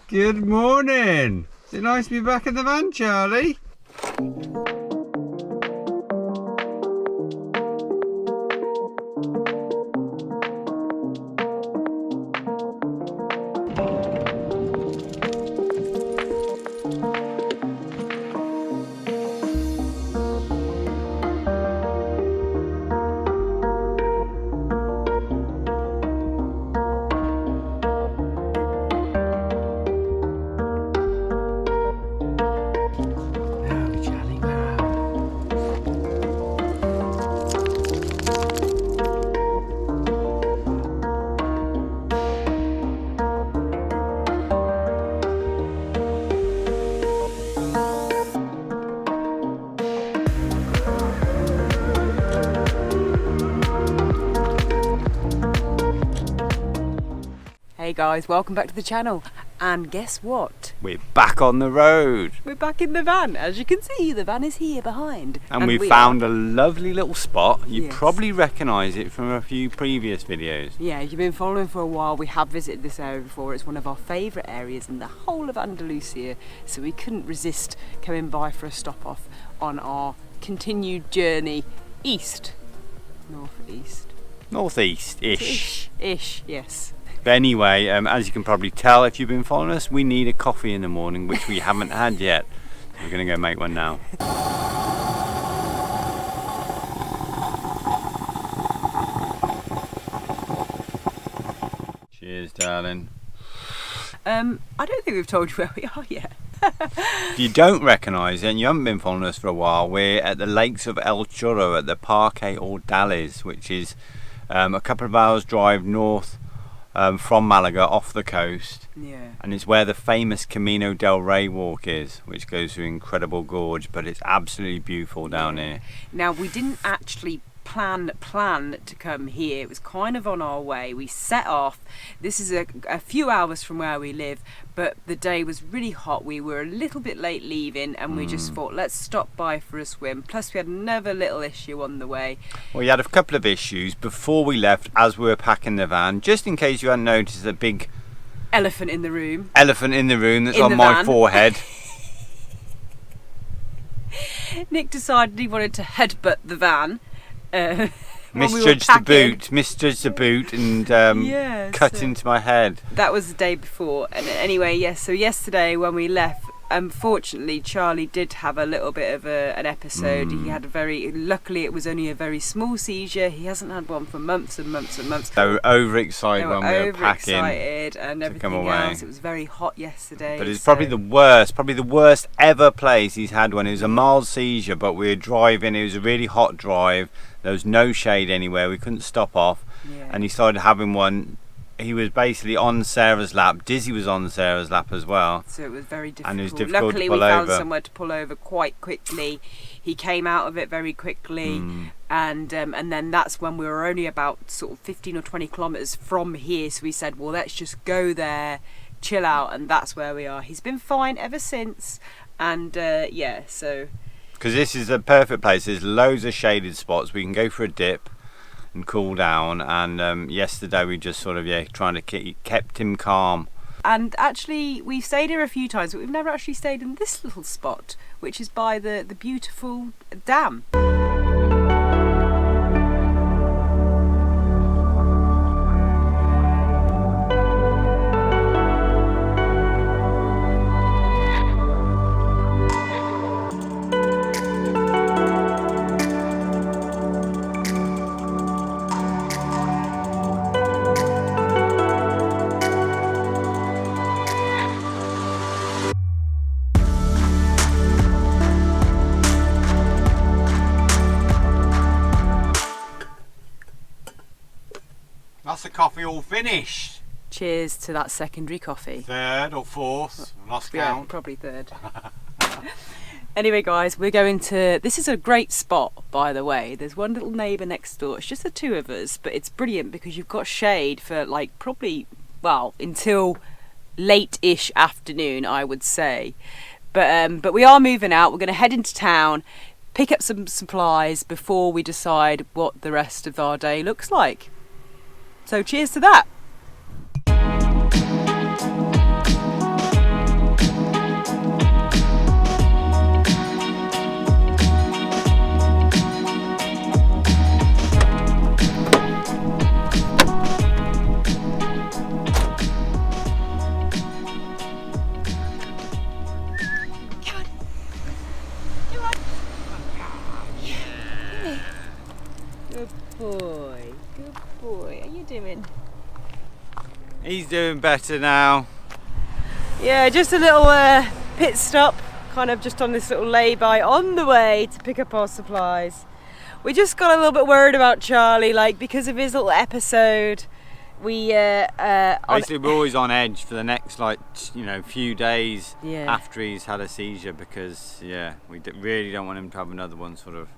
Good morning. Is it nice to be back in the van, Charlie? Hey guys, welcome back to the channel, and guess what? We're back on the road. We're back in the van. As you can see, the van is here behind. And we found a lovely little spot. You probably recognise it from a few previous videos. Yeah, you've been following for a while. We have visited this area before. It's one of our favourite areas in the whole of Andalucia, so we couldn't resist coming by for a stop off on our continued journey east. Northeast. Northeast-ish. Ish, yes. But anyway, as you can probably tell if you've been following us, we need a coffee in the morning, which we haven't had yet. So we're going to go make one now. Cheers, darling. I don't think we've told you where we are yet. If you don't recognise it and you haven't been following us for a while, we're at the lakes of El Chorro at the Parque Ardeles, which is a couple of hours drive north from Malaga, off the coast. Yeah. And it's where the famous Camino del Rey walk is, which goes through incredible gorge, but it's absolutely beautiful down here. Now, we didn't actually plan to come here. It was kind of on our way. We set off. This is a few hours from where we live, but the day was really hot. We were a little bit late leaving, and we just thought, let's stop by for a swim. Plus, we had another little issue on the way. Well, we had a couple of issues before we left as we were packing the van, just in case you hadn't noticed a big elephant in the room. Elephant in the room that's on my forehead. Nick decided he wanted to headbutt the van. Misjudged the boot and cut into my head. That was the day before. And anyway, yes, so yesterday when we left, unfortunately Charlie did have a little bit of an episode. He had luckily it was only a very small seizure. He hasn't had one for months and months and months. They were overexcited when we were packing and everything else. It was very hot yesterday. But it's probably the worst ever place he's had one. It was a mild seizure, but we were driving, it was a really hot drive. There was no shade anywhere, we couldn't stop off, and he started having one. He was basically on Sarah's lap. Dizzee was on Sarah's lap as well. So it was very difficult. And it was difficult Luckily, to pull we found over. Somewhere to pull over quite quickly. He came out of it very quickly, and then that's when we were only about sort of 15 or 20 kilometres from here. So we said, well, let's just go there, chill out, and that's where we are. He's been fine ever since, and so. Because this is a perfect place. There's loads of shaded spots. We can go for a dip and cool down. And yesterday we just sort of trying to kept him calm. And actually, we've stayed here a few times, but we've never actually stayed in this little spot, which is by the beautiful dam. That's the coffee all finished. Cheers to that secondary coffee. Third or fourth, lost count. Yeah, probably third. Anyway guys, we're going to, this is a great spot by the way. There's one little neighbour next door. It's just the two of us, but it's brilliant because you've got shade for like probably, well, until late-ish afternoon, I would say. But we are moving out. We're going to head into town, pick up some supplies before we decide what the rest of our day looks like. So cheers to that. He's doing better now. Yeah, just a little pit stop, kind of just on this little lay-by on the way to pick up our supplies. We just got a little bit worried about Charlie, like because of his little episode. We basically we're always on edge for the next few days Yeah. after he's had a seizure, because we really don't want him to have another one sort of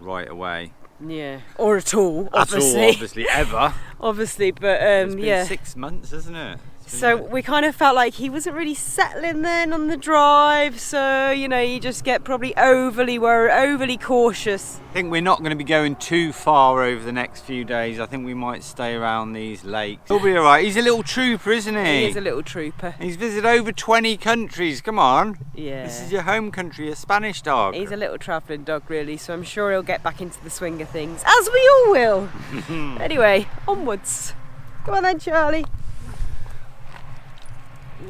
right away. Yeah, or at all, Obviously, ever. Obviously, but It's been 6 months, isn't it? So we kind of felt like he wasn't really settling then on the drive, so you just get probably overly worried, overly cautious. I think we're not going to be going too far over the next few days. I think we might stay around these lakes. He'll be alright. He's a little trooper, isn't he? He is a little trooper. He's visited over 20 countries. Come on. Yeah. This is your home country, a Spanish dog. He's a little travelling dog, really, so I'm sure he'll get back into the swing of things, as we all will. Anyway, onwards. Come on then, Charlie.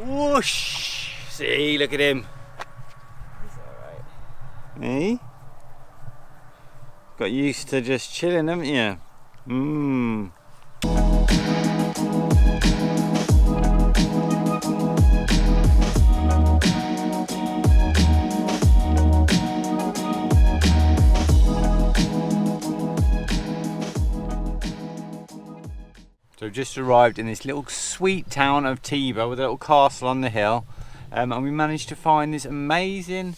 Whoosh! See, look at him. He's alright. Me? Got used to just chilling, haven't you? Mmm. So we've just arrived in this little sweet town of Teba with a little castle on the hill, and we managed to find this amazing,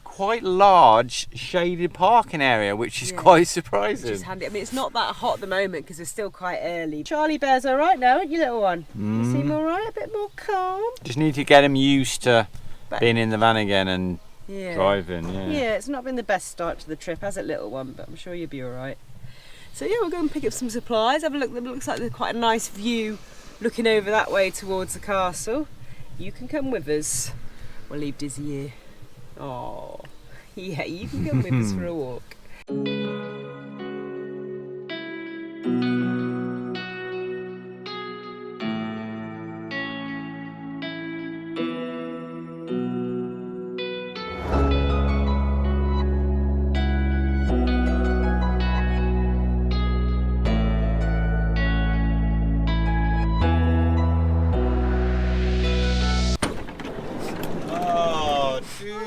quite large shaded parking area, which is quite surprising. Which is handy. I mean, it's not that hot at the moment because it's still quite early. Charlie Bear's all right now, aren't you, little one? You seem all right, a bit more calm. Just need to get him used to being in the van again and driving. Yeah, it's not been the best start to the trip, has it, little one? But I'm sure you'll be all right. So yeah, we'll go and pick up some supplies. Have a look. It looks like there's quite a nice view looking over that way towards the castle. You can come with us. We'll leave Dizzee here. Oh, yeah, you can come with us for a walk.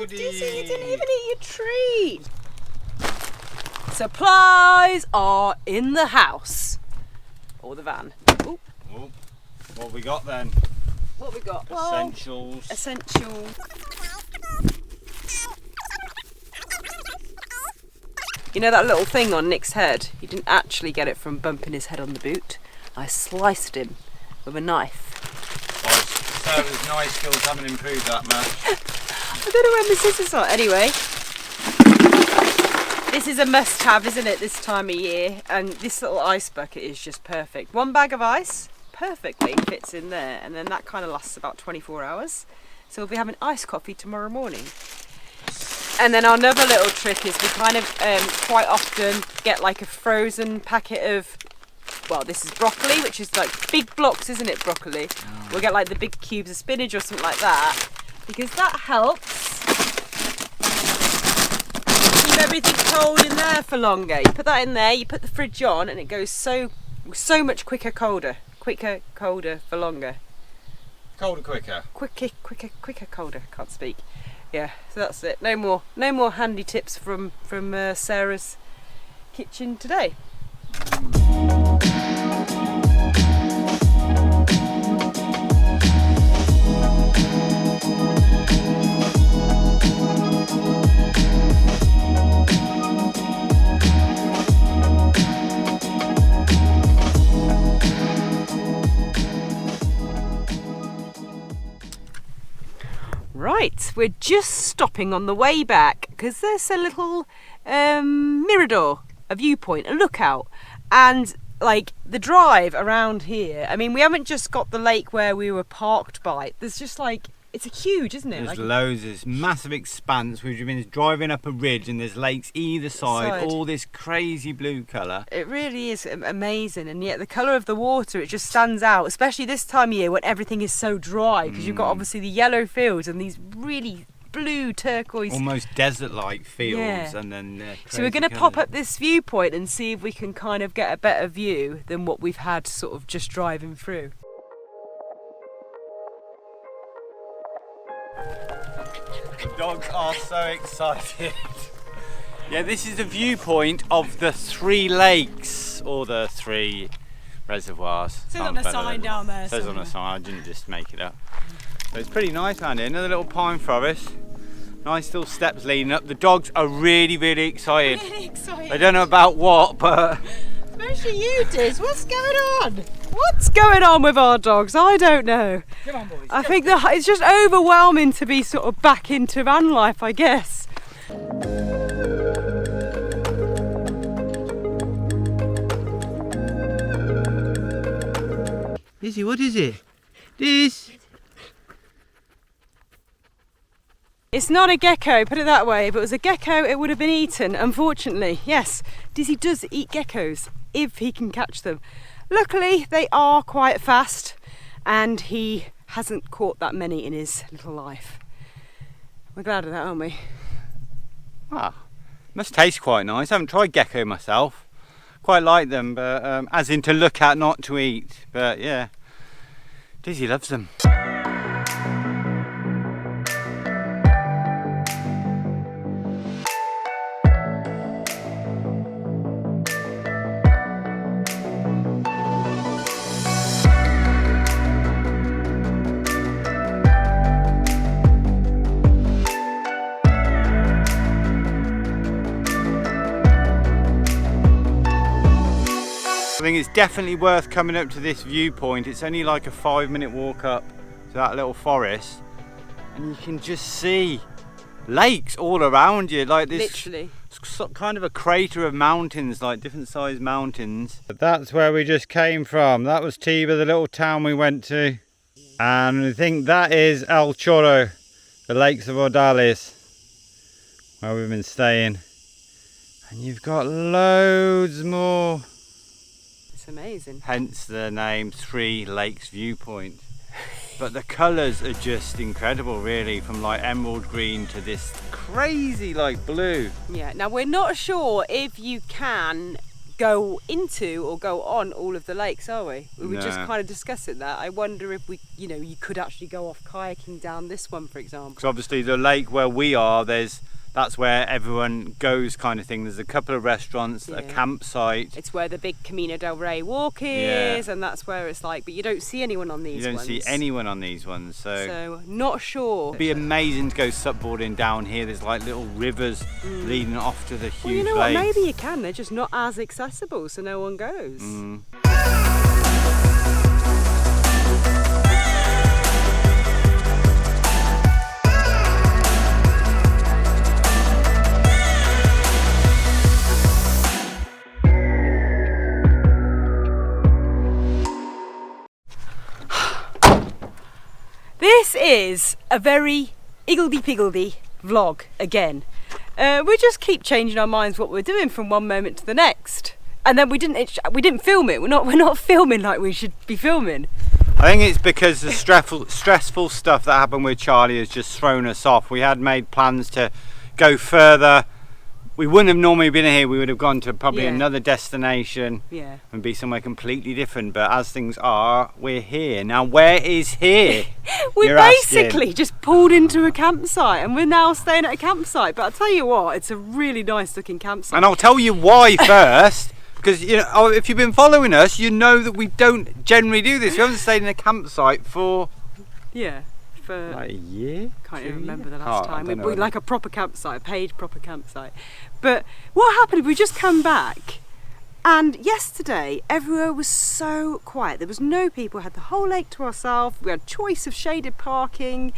Dizzee, you didn't even eat your treat. Supplies are in the house. Or the van. Ooh. Oh, what we got then? What we got? Essentials. Essentials. You know that little thing on Nick's head? He didn't actually get it from bumping his head on the boot. I sliced him with a knife. Sarah's knife skills haven't improved that much. I don't know where my scissors are. Anyway, this is a must-have, isn't it, this time of year? And this little ice bucket is just perfect. One bag of ice perfectly fits in there, and then that kind of lasts about 24 hours. So we'll be having iced coffee tomorrow morning. And then another little trick is we kind of quite often get like a frozen packet of, well, this is broccoli, which is like big blocks, isn't it, broccoli? We'll get like the big cubes of spinach or something like that, because that helps keep everything cold in there for longer. You put that in there, you put the fridge on, and it goes so much quicker, colder for longer. Colder, quicker. Quicker, colder. Can't speak. Yeah, so that's it. No more handy tips from Sarah's kitchen today. Right, we're just stopping on the way back because there's a little mirador, a viewpoint, a lookout, and like the drive around here. I mean, we haven't just got the lake where we were parked by. There's just like, it's a huge, isn't it? There's like, loads, this massive expanse. We've been driving up a ridge and there's lakes either side. All this crazy blue colour. It really is amazing, and yet the colour of the water, it just stands out, especially this time of year when everything is so dry, because you've got obviously the yellow fields and these really blue turquoise, almost desert-like fields. Yeah. And then so we're going to pop up this viewpoint and see if we can kind of get a better view than what we've had sort of just driving through. The dogs are so excited. Yeah, this is the viewpoint of the 3 lakes, or the 3 reservoirs. Says on the sign down there. Says on the sign, I didn't just make it up. So it's pretty nice around here, another little pine forest. Nice little steps leading up. The dogs are really, really excited. Really excited. They don't know about what, but... Especially you, Diz. What's going on? What's going on with our dogs? I don't know. Come on, boys. I think that it's just overwhelming to be sort of back into van life, I guess. Dizzee, what is it? This? It's not a gecko, put it that way. If it was a gecko, it would have been eaten, unfortunately. Yes, Dizzee does eat geckos if he can catch them. Luckily, they are quite fast and he hasn't caught that many in his little life. We're glad of that, aren't we? Ah, must taste quite nice. I haven't tried gecko myself. Quite like them, but as in to look at, not to eat. But yeah, Dizzee loves them. I think it's definitely worth coming up to this viewpoint. It's only like a 5-minute walk up to that little forest, and you can just see lakes all around you, like this. Literally. Kind of a crater of mountains, like different sized mountains. But that's where we just came from. That was Teba, the little town we went to, and I think that is El Chorro, the lakes of Ardeles, where we've been staying. And you've got loads more. It's amazing. Hence the name 3 Lakes Viewpoint. But the colours are just incredible, really, from like emerald green to this crazy like blue. Yeah, now we're not sure if you can go into or go on all of the lakes, are we? We were just kind of discussing that. I wonder if we, you could actually go off kayaking down this one, for example. Because obviously the lake where we are, that's where everyone goes, kind of thing. There's a couple of restaurants, a campsite. It's where the big Camino del Rey walk is, and that's where it's like, but you don't see anyone on these ones. You don't see anyone on these ones, so not sure. It'd be amazing to go supboarding down here. There's like little rivers leading off to the huge Well, you know lakes. what, maybe you can, they're just not as accessible, so no one goes. This is a very iggledy-piggledy vlog again. We just keep changing our minds what we're doing from one moment to the next, and then we didn't film it. We're not filming like we should be filming. I think it's because the stressful stuff that happened with Charlie has just thrown us off. We had made plans to go further. We wouldn't have normally been here. We would have gone to probably another destination and be somewhere completely different. But as things are, we're here. Now, where is here? We basically just pulled into a campsite, and we're now staying at a campsite. But I'll tell you what, it's a really nice looking campsite. And I'll tell you why first. Because if you've been following us, you know that we don't generally do this. We haven't stayed in a campsite for for like a year. Can't even remember the last time. We like a proper campsite, a paid proper campsite. But what happened? We just come back, and yesterday everywhere was so quiet. There was no people. We had the whole lake to ourselves. We had choice of shaded parking.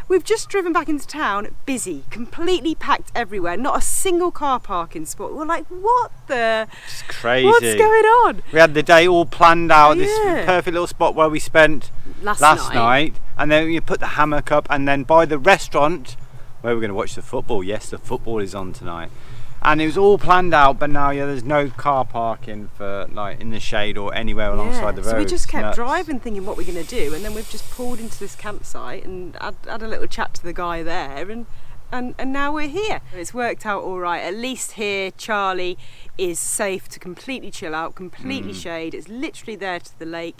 We've just driven back into town, busy, completely packed everywhere. Not a single car parking spot. We're like, what the? It's crazy. What's going on? We had the day all planned out. This perfect little spot where we spent last night. And then you put the hammock up, and then by the restaurant where we're going to watch the football. Yes, the football is on tonight. And it was all planned out, but now there's no car parking for like in the shade or anywhere alongside the road. So we just kept driving, thinking what we're going to do, and then we've just pulled into this campsite and had a little chat to the guy there, and now we're here. It's worked out all right. At least here, Charlie is safe to completely chill out, completely shade. It's literally there to the lake.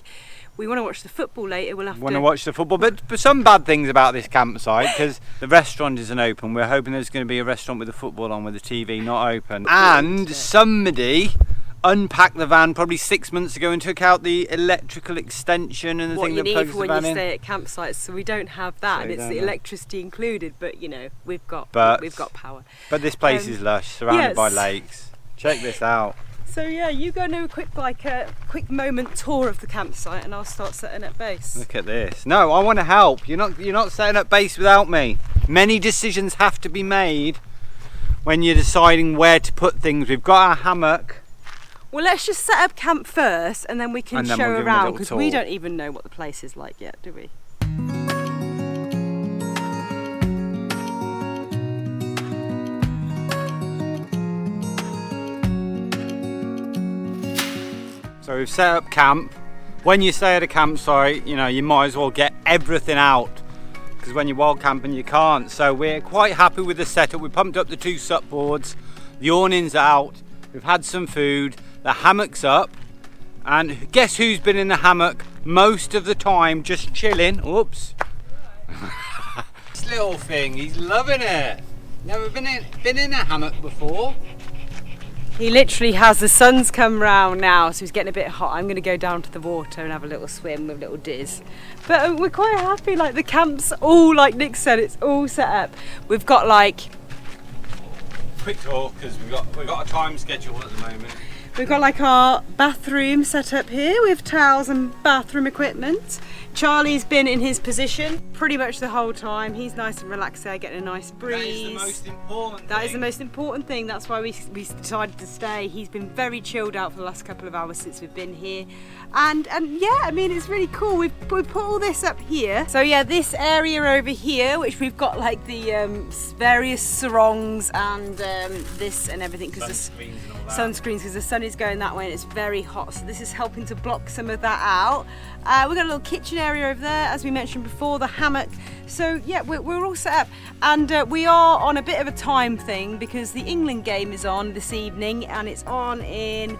we want to watch the football later. We'll have to watch the football, but some bad things about this campsite because the restaurant isn't open. We're hoping there's going to be a restaurant with the football on, with the TV not open. And somebody unpacked the van probably 6 months ago and took out the electrical extension and the thing that plugs the van in. What you need for when you stay at campsites, so we don't have that, and it's the electricity included. But you know, we've got power. But this place is lush, surrounded by lakes. Check this out. So yeah, you go and do a quick moment tour of the campsite, and I'll start setting up base. Look at this. No, I want to help. You're not setting up base without me. Many decisions have to be made when you're deciding where to put things. We've got our hammock. Well, let's just set up camp first, and then we can show around, because we don't even know what the place is like yet, do we? So we've set up camp. When you stay at a campsite, you know, you might as well get everything out, because when you're wild camping you can't. So we're quite happy with the setup. We pumped up the 2 sup boards, the awning's out, we've had some food, the hammock's up, and guess who's been in the hammock most of the time, just chilling? Oops. This little thing, he's loving it. Never been in a hammock before. He literally has, the sun's come round now, so he's getting a bit hot. I'm going to go down to the water and have a little swim with little Diz. But we're quite happy, like the camp's all, like Nick said, it's all set up. We've got like... Quick talk, because we've got a time schedule at the moment. We've got like our bathroom set up here with towels and bathroom equipment. Charlie's been in his position pretty much the whole time. He's nice and relaxed there, getting a nice breeze. That is the most important thing. That is the most important thing. That's why we decided to stay. He's been very chilled out for the last couple of hours since we've been here. And yeah, I mean, it's really cool. We've put all this up here. So yeah, this area over here, which we've got like the various sarongs and this and everything, because the sunscreens, because the sun is going that way and it's very hot. So this is helping to block some of that out. We've got a little kitchen area over there, as we mentioned before, the hammock. So yeah, we're all set up, and we are on a bit of a time thing because the England game is on this evening, and it's on in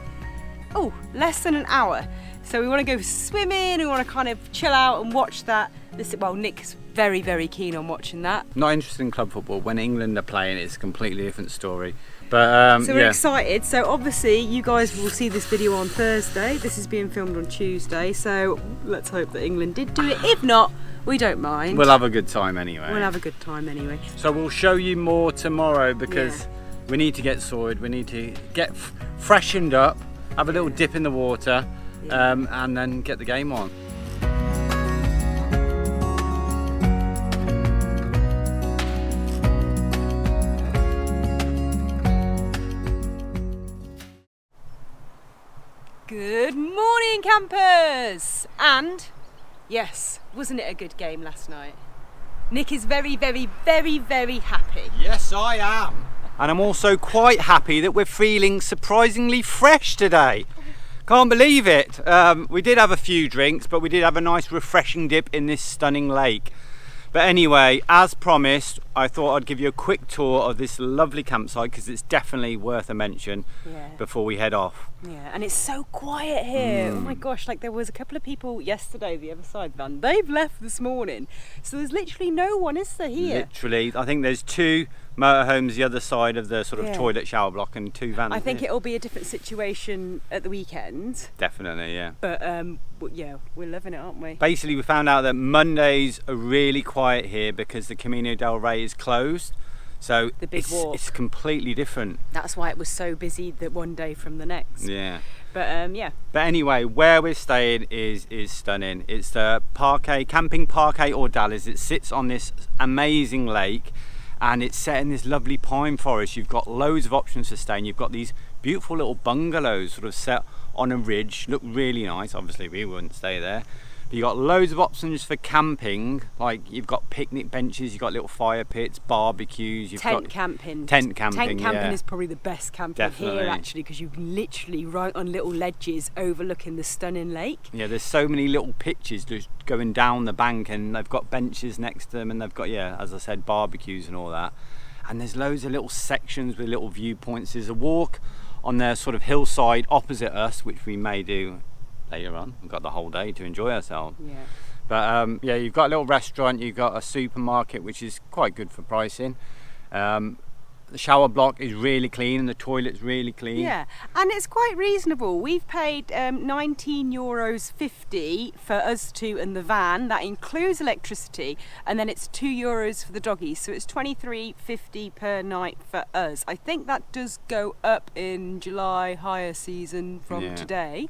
less than an hour. So we want to go swimming, we want to kind of chill out and watch that. Well, Nick's very, very keen on watching that. Not interested in club football. When England are playing, it's a completely different story. But so we're excited. So obviously you guys will see this video on Thursday. This is being filmed on Tuesday. So let's hope that England did do it. If not, we don't mind. We'll have a good time anyway. We'll have a good time anyway. So we'll show you more tomorrow, because we need to get sorted. We need to get freshened up, have a little dip in the water, and then get the game on. Good morning, campers! And yes, wasn't it a good game last night? Nick is very, very, very, very happy. Yes, I am. And I'm also quite happy that we're feeling surprisingly fresh today. Can't believe it. We did have a few drinks, but we did have a nice refreshing dip in this stunning lake. But anyway, as promised, I thought I'd give you a quick tour of this lovely campsite, because it's definitely worth a mention before we head off. Yeah, and it's so quiet here. Oh my gosh, like there was a couple of people yesterday, the other side van, they've left this morning. So there's literally no one, is there, here? Literally, I think there's 2 motorhomes the other side of the sort of toilet shower block, and 2 vans. I think it'll be a different situation at the weekend. Definitely, yeah. But yeah, we're loving it, aren't we? Basically, we found out that Mondays are really quiet here because the Camino del Rey is closed. So the big walk. It's completely different. That's why it was so busy that one day from the next. Yeah. But yeah. But anyway, where we're staying is stunning. It's the camping Parque Ardeles. It sits on this amazing lake, and it's set in this lovely pine forest. You've got loads of options for staying. You've got these beautiful little bungalows sort of set on a ridge, look really nice. Obviously we wouldn't stay there. But you've got loads of options for camping, like you've got picnic benches, you've got little fire pits, barbecues, you've got camping. Tent camping is probably the best camping here, actually, because you can literally right on little ledges overlooking the stunning lake. Yeah, there's so many little pitches just going down the bank, and they've got benches next to them, and they've got, as I said, barbecues and all that. And there's loads of little sections with little viewpoints. There's a walk on the sort of hillside opposite us, which we may do later on. We've got the whole day to enjoy ourselves. Yeah. But yeah, you've got a little restaurant, you've got a supermarket, which is quite good for pricing. The shower block is really clean and the toilet's really clean. Yeah, and it's quite reasonable. We've paid €19.50 for us two and the van. That includes electricity, and then it's €2 for the doggies, so it's £23.50 per night for us. I think that does go up in July hire season from today.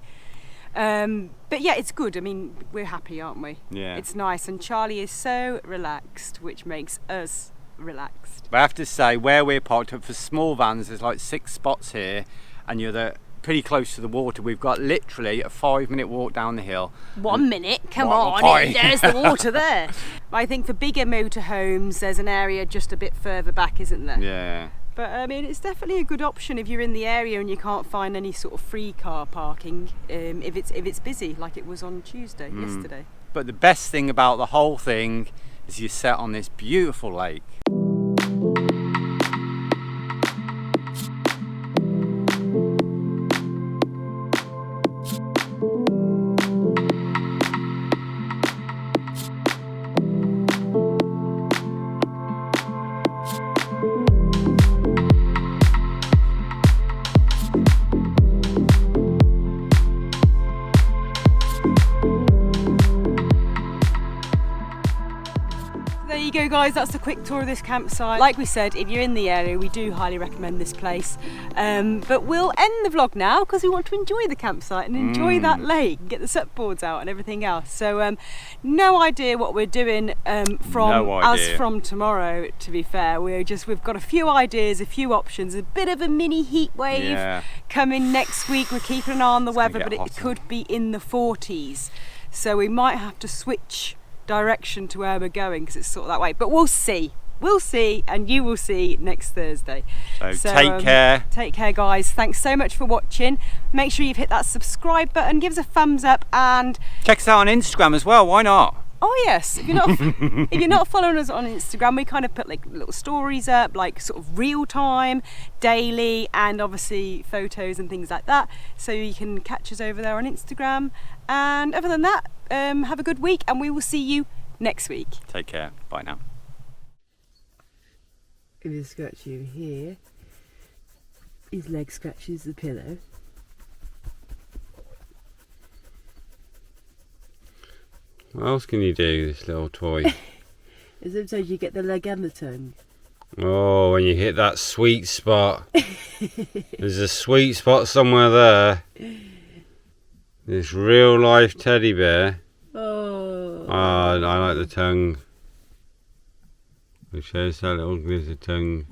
But yeah, it's good. I mean, we're happy, aren't we? Yeah. It's nice, and Charlie is so relaxed, which makes us relaxed. But I have to say, where we're parked up for small vans, there's like 6 spots here, and you're pretty close to the water. We've got literally a 5-minute walk down the hill. 1 minute, come What, on, there's the water there. I think for bigger motorhomes, there's an area just a bit further back, isn't there? Yeah. But I mean, it's definitely a good option if you're in the area and you can't find any sort of free car parking. If it's busy, like it was on Tuesday, yesterday. But the best thing about the whole thing is you're set on this beautiful lake. There you go, guys, that's a quick tour of this campsite. Like we said, if you're in the area, we do highly recommend this place. But we'll end the vlog now because we want to enjoy the campsite and enjoy that lake and get the supboards out and everything else. So no idea what we're doing from tomorrow, to be fair. We've got a few ideas, a few options, a bit of a mini heat wave coming next week. We're keeping an eye on the weather, but it could be in the 40s. So we might have to switch direction to where we're going because it's sort of that way, but we'll see, and you will see next Thursday. So take care, guys. Thanks so much for watching. Make sure you've hit that subscribe button, give us a thumbs up, and check us out on Instagram as well. Why not? Oh yes, if you're not following us on Instagram, we kind of put like little stories up, like sort of real time, daily, and obviously photos and things like that, so you can catch us over there on Instagram. And other than that, have a good week, and we will see you next week. Take care. Bye now. I'm going to scratch you here. His leg scratches the pillow. What else can you do, this little toy? And sometimes you get the leg and the tongue. Oh, when you hit that sweet spot. There's a sweet spot somewhere there. This real life teddy bear. Oh. I like the tongue. It shows that little glitter tongue.